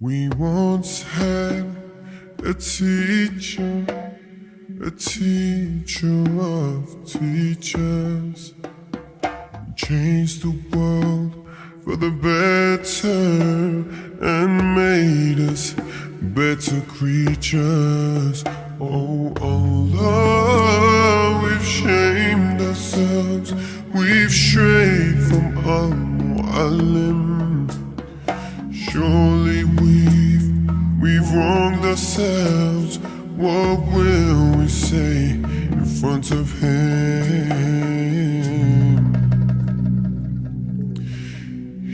We once had a teacher of teachers, changed the world for the better and made us better creatures. Oh Allah, we've shamed ourselves, we've strayed from Al-Mu'allim. Surely we've wronged ourselves. What will we say in front of him?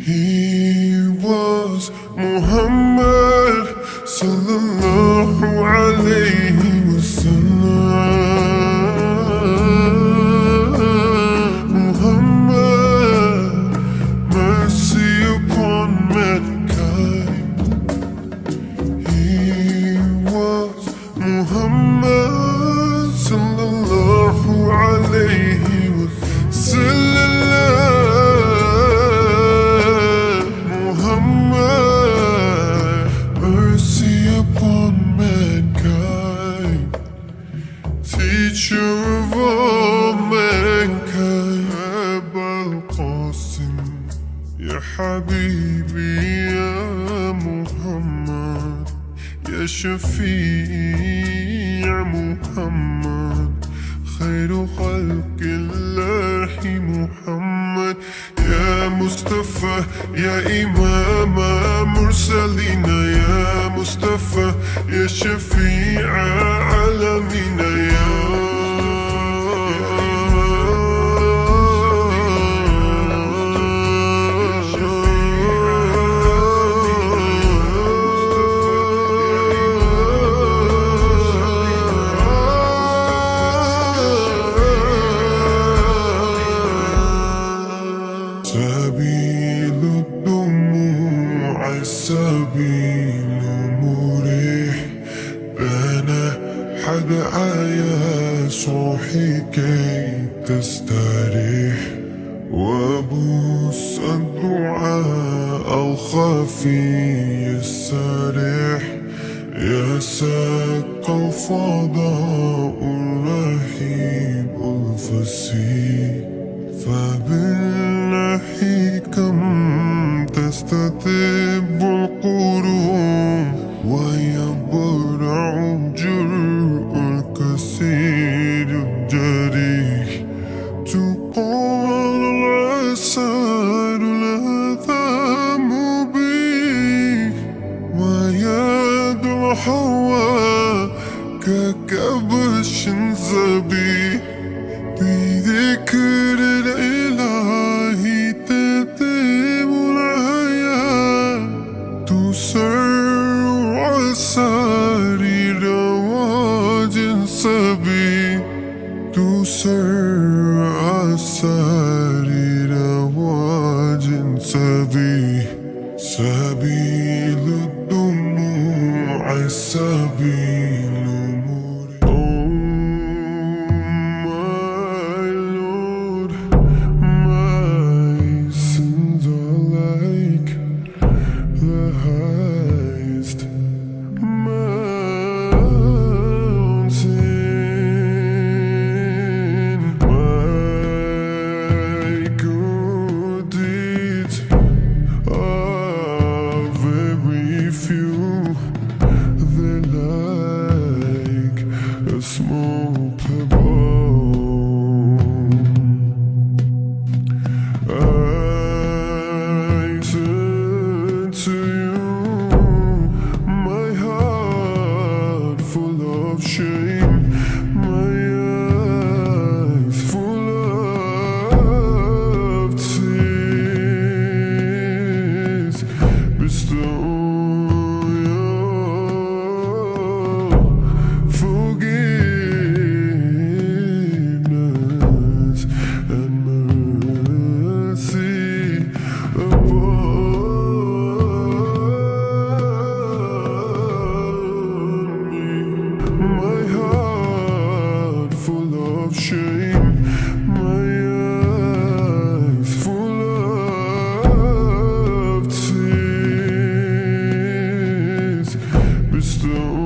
He was Muhammad sallallahu alayhi wa sallam. Muhammad, mercy upon mankind. He was Muhammad sallallahu alayhi wa sallam. Muhammad, mercy upon mankind, teacher of all mankind. Abul Qasim, ya Habibi, ya Muhammad, ya Shafi' Muhammad, khairu khalqillahi Muhammad, ya Mustafa, ya Imama Mursalina, ya Mustafa, ya Shafi'a Alamina, ya سبيل الدموع سبيل مريح، بنى حد يا صوحي كي تستريح، وبوس الدعاء الخفي السريح، يا ساق الفضاء الرهيب الفسيح، فبالله كم تستتب القرون ويبرع جرء الكثير الجريح، تقال العسار الأثام به، ويد الحواء ككبش زبيح، بذكر الإله تتم الحياة، تسر عساري رواج سبيل، تسر عساري رواج سبيل، سبيل الدموع سبيل crystal